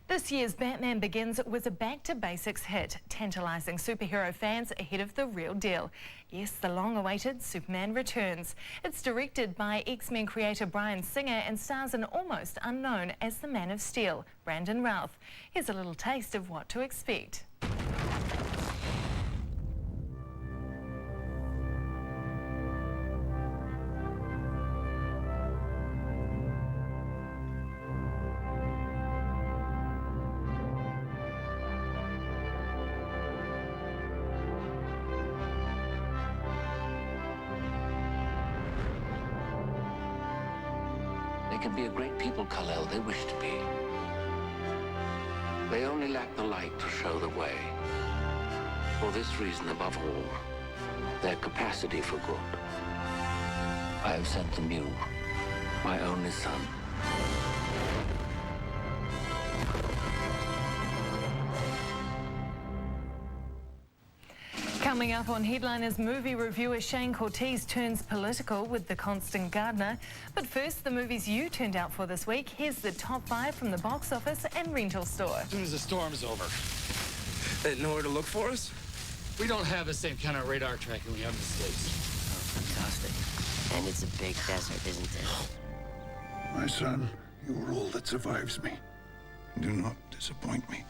This year's Batman Begins was a back-to-basics hit, tantalising superhero fans ahead of the real deal. Yes, the long-awaited Superman returns. It's directed by X-Men creator Bryan Singer and stars an almost unknown as the Man of Steel, Brandon Routh. Here's a little taste of what to expect. They can be a great people, Kal-El, they wish to be. They only lack the light to show the way. For this reason, above all, their capacity for good. I have sent them you, my only son. Coming up on Headliners, movie reviewer Shane Cortese turns political with The Constant Gardener. But first, the movies you turned out for this week. Here's the top 5 from the box office and rental store. As soon as the storm's over. They know where to look for us? We don't have the same kind of radar tracking we have in the States. Oh, fantastic. And it's a big desert, isn't it? My son, you are all that survives me. Do not disappoint me.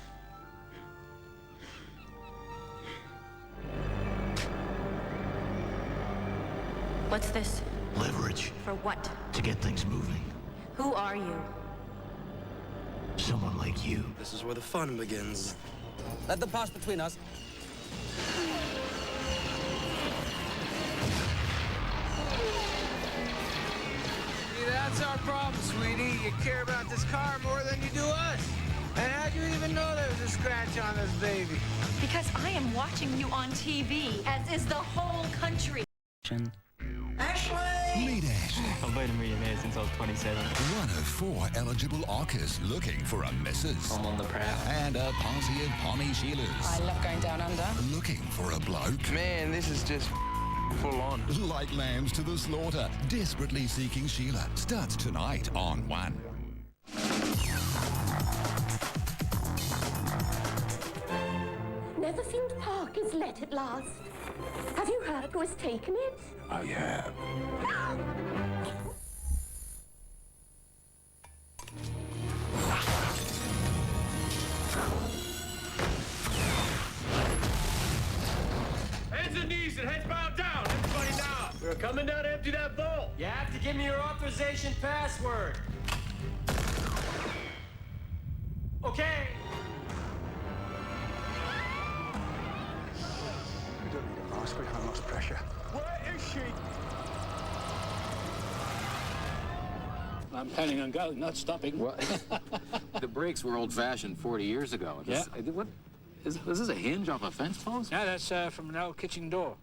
What's this? Leverage. For what? To get things moving. Who are you? Someone like you. This is where the fun begins. Let them pass between us. See, that's our problem, sweetie. You care about this car more than you do us. And how'd you even know there was a scratch on this baby? Because I am watching you on TV, as is the whole country. Meet Ashley. I've been a millionaire since I was 27. One of 4 eligible Arcus looking for a missus. I'm on the prowl. And a posse of Pommy Sheilas. I love going down under. Looking for a bloke. Man, this is just full on. Like lambs to the slaughter, desperately seeking Sheila. Starts tonight on 1. Netherfield Park is let at last. Have you heard who has taken it? I have. Hands and knees and heads bowed down. Everybody down. We're coming down to empty that vault. You have to give me your authorization password. Okay. We don't need a mask behind lost pressure. Where is she? I'm planning on going, not stopping. What? The brakes were old-fashioned 40 years ago. What? Is this a hinge off a fence post? Yeah, that's from an old kitchen door.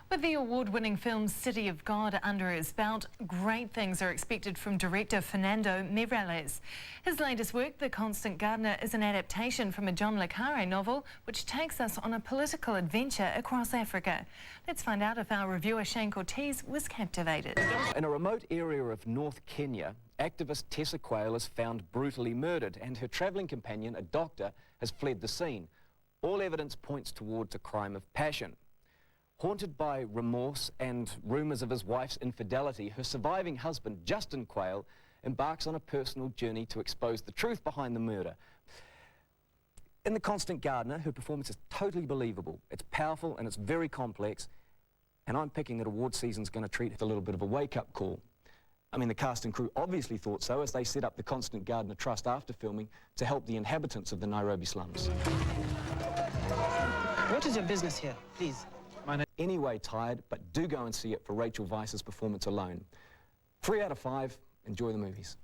With the award-winning film City of God under his belt, great things are expected from director Fernando Meirelles. His latest work, The Constant Gardener, is an adaptation from a John le Carré novel, which takes us on a political adventure across Africa. Let's find out if our reviewer Shane Cortese was captivated. In a remote area of North Kenya, activist Tessa Quayle is found brutally murdered, and her travelling companion, a doctor, has fled the scene. All evidence points towards a crime of passion. Haunted by remorse and rumours of his wife's infidelity, her surviving husband, Justin Quayle, embarks on a personal journey to expose the truth behind the murder. In The Constant Gardener, her performance is totally believable. It's powerful and it's very complex, and I'm picking that award season's going to treat it a little bit of a wake-up call. I mean, the cast and crew obviously thought so, as they set up the Constant Gardener Trust after filming to help the inhabitants of the Nairobi slums. What is your business here, please? Anyway, tired, but do go and see it for Rachel Weisz's performance alone. 3 out of 5, enjoy the movies.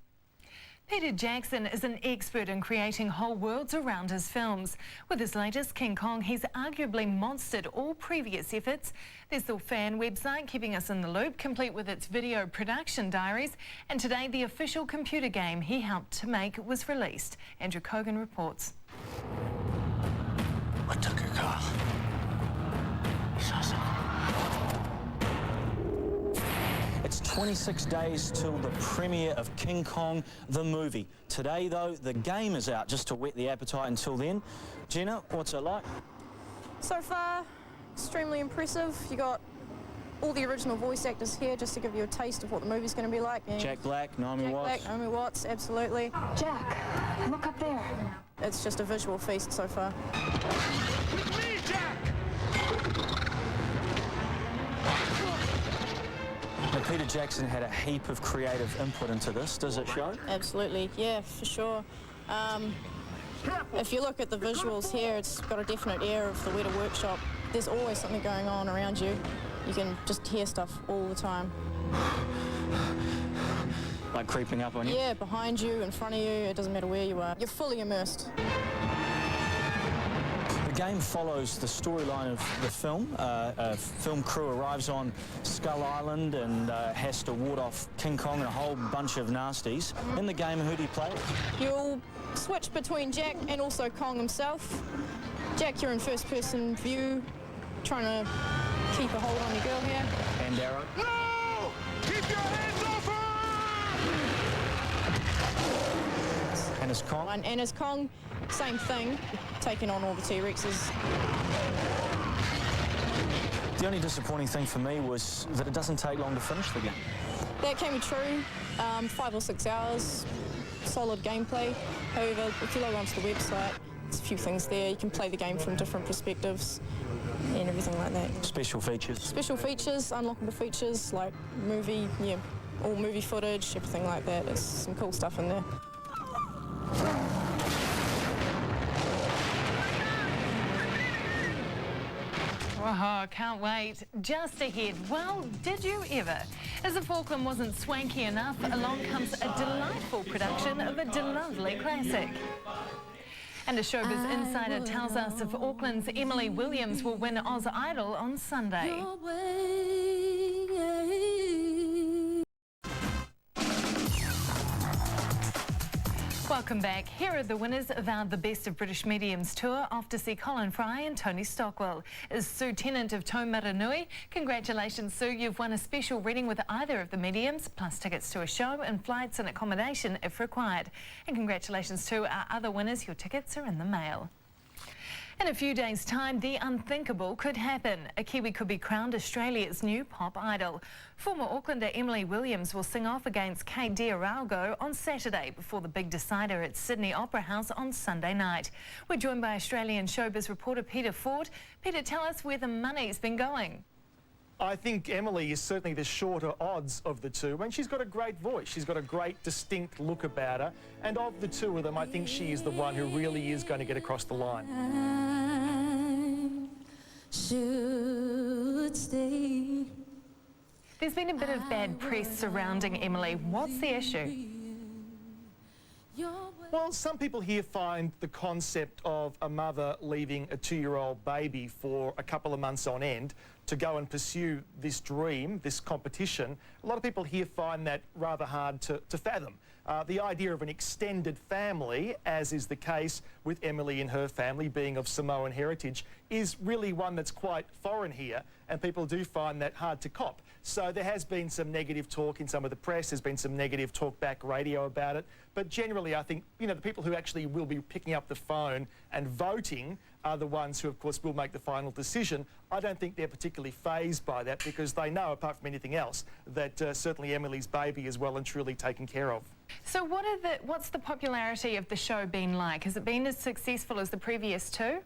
Peter Jackson is an expert in creating whole worlds around his films. With his latest, King Kong, he's arguably monstered all previous efforts. There's the fan website keeping us in the loop, complete with its video production diaries. And today, the official computer game he helped to make was released. Andrew Kogan reports. What took her car? Saw someone. It's 26 days till the premiere of King Kong, the movie. Today, though, the game is out just to whet the appetite until then. Jenna, what's it like? So far, extremely impressive. You got all the original voice actors here just to give you a taste of what the movie's going to be like. And Jack Black, Naomi Watts. Jack Black, Naomi Watts, absolutely. Jack, look up there. It's just a visual feast so far. With me, Jack! Now, Peter Jackson had a heap of creative input into this. Does it show? Absolutely, yeah, for sure. If you look at the visuals here, it's got a definite air of the Weta Workshop. There's always something going on around you. You can just hear stuff all the time. Like creeping up on you? Yeah, behind you, in front of you, it doesn't matter where you are. You're fully immersed. The game follows the storyline of the film. A film crew arrives on Skull Island and has to ward off King Kong and a whole bunch of nasties. In the game, who do you play? You'll switch between Jack and also Kong himself. Jack, you're in first-person view, trying to keep a hold on your girl here. And Arrow. No! Keep your hands off her! And as Kong? And as Kong, same thing, taking on all the T-Rexes. The only disappointing thing for me was that it doesn't take long to finish the game. That can be true. 5 or 6 hours, solid gameplay. However, if you log onto the website, there's a few things there. You can play the game from different perspectives and everything like that. Special features? Special features, unlockable features like movie, all movie footage, everything like that. There's some cool stuff in there. Oh, can't wait. Just ahead, well, did you ever? As if Auckland wasn't swanky enough, along comes a delightful production of a lovely classic. And a Showbiz Insider tells us if Auckland's Emily Williams will win Oz Idol on Sunday. Welcome back. Here are the winners of our The Best of British Mediums tour, off to see Colin Fry and Tony Stockwell. Is Sue Tennant of Taumaranui. Congratulations, Sue. You've won a special reading with either of the mediums, plus tickets to a show and flights and accommodation if required. And congratulations to our other winners. Your tickets are in the mail. In a few days' time, the unthinkable could happen. A Kiwi could be crowned Australia's new pop idol. Former Aucklander Emily Williams will sing off against Kate Diaraugo on Saturday before the big decider at Sydney Opera House on Sunday night. We're joined by Australian showbiz reporter Peter Ford. Peter, tell us where the money's been going. I think Emily is certainly the shorter odds of the two, and she's got a great voice. She's got a great, distinct look about her, and of the two of them, I think she is the one who really is going to get across the line. There's been a bit of bad press surrounding Emily. What's the issue? Well, some people here find the concept of a mother leaving a 2-year-old baby for a couple of months on end to go and pursue this dream, this competition, a lot of people here find that rather hard to fathom. The idea of an extended family, as is the case with Emily and her family being of Samoan heritage, is really one that's quite foreign here, and people do find that hard to cop. So there has been some negative talk in some of the press, there's been some negative talk back radio about it, but generally I think, the people who actually will be picking up the phone and voting are the ones who, of course, will make the final decision. I don't think they're particularly fazed by that because they know, apart from anything else, that certainly Emily's baby is well and truly taken care of. So what's the popularity of the show been like? Has it been as successful as the previous two?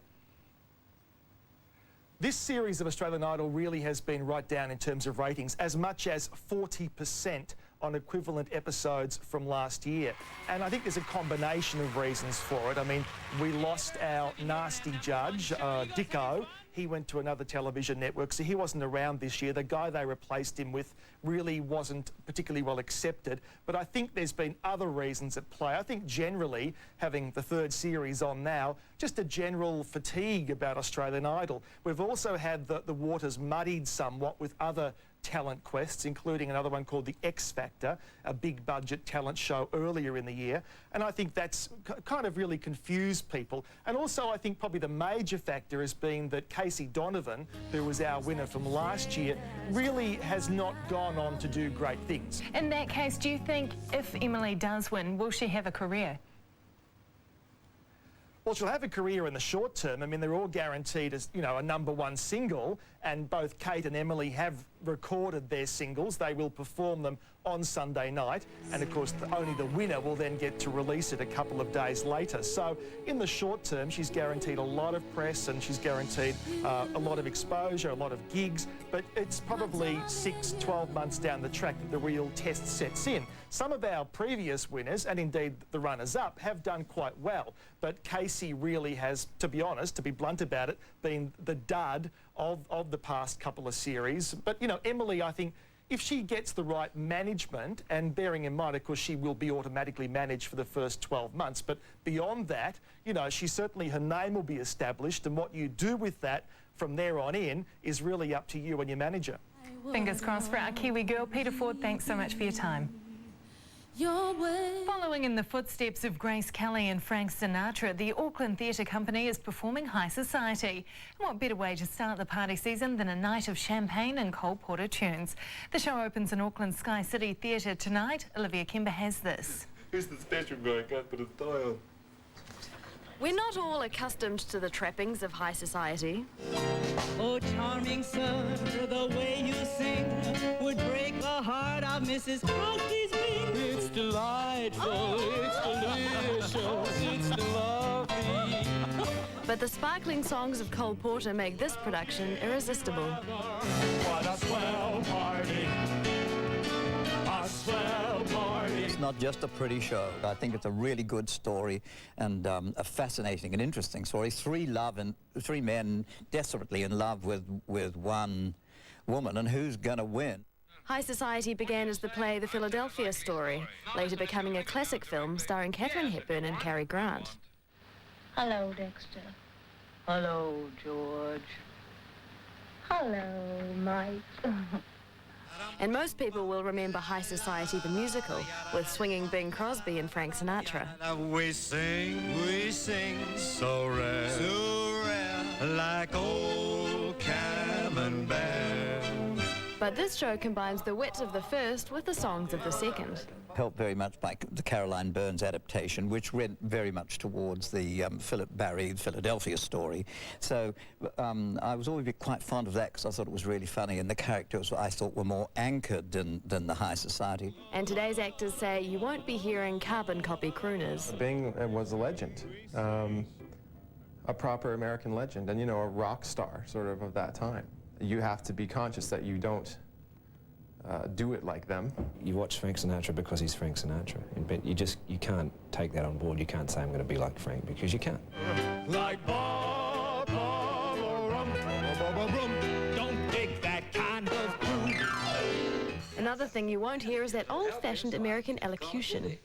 This series of Australian Idol really has been right down in terms of ratings, as much as 40% on equivalent episodes from last year. And I think there's a combination of reasons for it. I mean, we lost our nasty judge, Dicko. He went to another television network, so he wasn't around this year. The guy they replaced him with really wasn't particularly well accepted. But I think there's been other reasons at play. I think generally, having the third series on now, just a general fatigue about Australian Idol. We've also had the waters muddied somewhat with other talent quests, including another one called The X Factor, a big budget talent show earlier in the year. And I think that's kind of really confused people. And also I think probably the major factor has been that Casey Donovan, who was our winner from last year, really has not gone on to do great things. In that case, do you think if Emily does win, will she have a career? Well, she'll have a career in the short term. I mean, they're all guaranteed as, you know, a #1 single, and both Kate and Emily have recorded their singles. They will perform them on Sunday night, and of course only the winner will then get to release it a couple of days later. So in the short term, she's guaranteed a lot of press, and she's guaranteed a lot of exposure, a lot of gigs, but it's probably 6-12 months down the track that the real test sets in. Some of our previous winners, and indeed the runners-up, have done quite well, but Casey really has, to be honest, to be blunt about it, been the dud of the past couple of series. But, you know, Emily, I think, if she gets the right management, and bearing in mind, of course, she will be automatically managed for the first 12 months, but beyond that, you know, her name will be established, and what you do with that from there on in is really up to you and your manager. Fingers crossed for our Kiwi girl. Peter Ford, thanks so much for your time. Following in the footsteps of Grace Kelly and Frank Sinatra, the Auckland Theatre Company is performing High Society. And what better way to start the party season than a night of champagne and Cole Porter tunes? The show opens in Auckland's Sky City Theatre tonight. Olivia Kimber has this. Who's the special guy? I can't put a tie on. We're not all accustomed to the trappings of high society. Oh, charming sir, the way you sing would break the heart of Mrs. Crosby's wing. It's delightful, it's delicious, it's lovely. But the sparkling songs of Cole Porter make this production irresistible. What a swell party! A swell party! It's not just a pretty show. I think it's a really good story, and a fascinating and interesting story. Three men desperately in love with one woman, and who's going to win? High Society began as the play The Philadelphia Story, later becoming a classic film starring Katharine Hepburn and Cary Grant. Hello, Dexter. Hello, George. Hello, Mike. And most people will remember High Society the musical, with swinging Bing Crosby and Frank Sinatra. We sing so rare, like old Camembert. But this show combines the wit of the first with the songs of the second. Helped very much by the Caroline Burns adaptation, which went very much towards the Philip Barry Philadelphia Story. So I was always quite fond of that because I thought it was really funny, and the characters I thought were more anchored than the High Society. And today's actors say you won't be hearing carbon copy crooners. Bing was a legend, a proper American legend, and, you know, a rock star sort of that time. You have to be conscious that you don't do it like them. You watch Frank Sinatra because he's Frank Sinatra, but you can't take that on board. You can't say I'm going to be like Frank, because you can't. Like Bob, don't take that kind of food. Another thing you won't hear is that old-fashioned American elocution.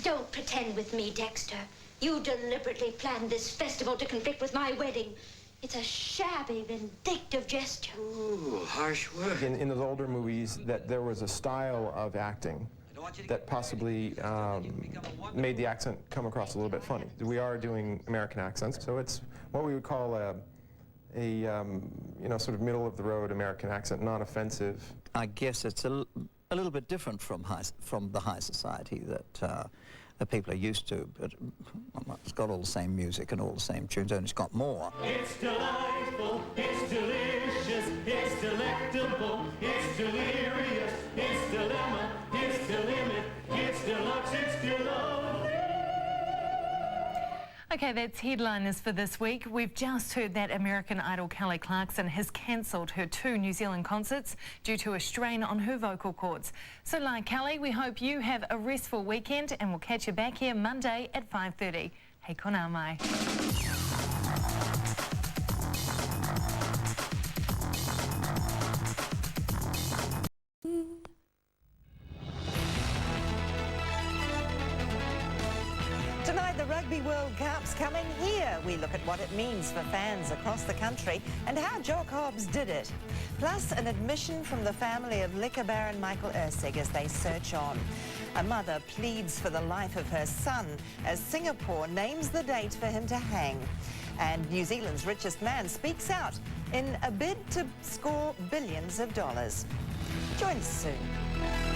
Don't pretend with me, Dexter. You deliberately planned this festival to conflict with my wedding. It's a shabby, vindictive gesture. Ooh, harsh word. In those older movies, that there was a style of acting that possibly made the accent come across a little bit funny. We are doing American accents, so it's what we would call a you know, sort of middle-of-the-road American accent, not offensive. I guess it's a little bit different from the High Society that people are used to, but it's got all the same music and all the same tunes, and it's got more. It's delightful, it's delicious, it's delectable, it's delirious, it's dilemma, it's delimit, it's deluxe, it's deluxe. Okay, that's headliners for this week. We've just heard that American Idol Kelly Clarkson has cancelled her 2 New Zealand concerts due to a strain on her vocal cords. So like Kelly, we hope you have a restful weekend, and we'll catch you back here Monday at 5:30. Hei kona mai. Tonight, the Rugby World Cup's coming here. We look at what it means for fans across the country and how Jock Hobbs did it. Plus, an admission from the family of liquor baron Michael Ursig as they search on. A mother pleads for the life of her son as Singapore names the date for him to hang. And New Zealand's richest man speaks out in a bid to score billions of dollars. Join us soon.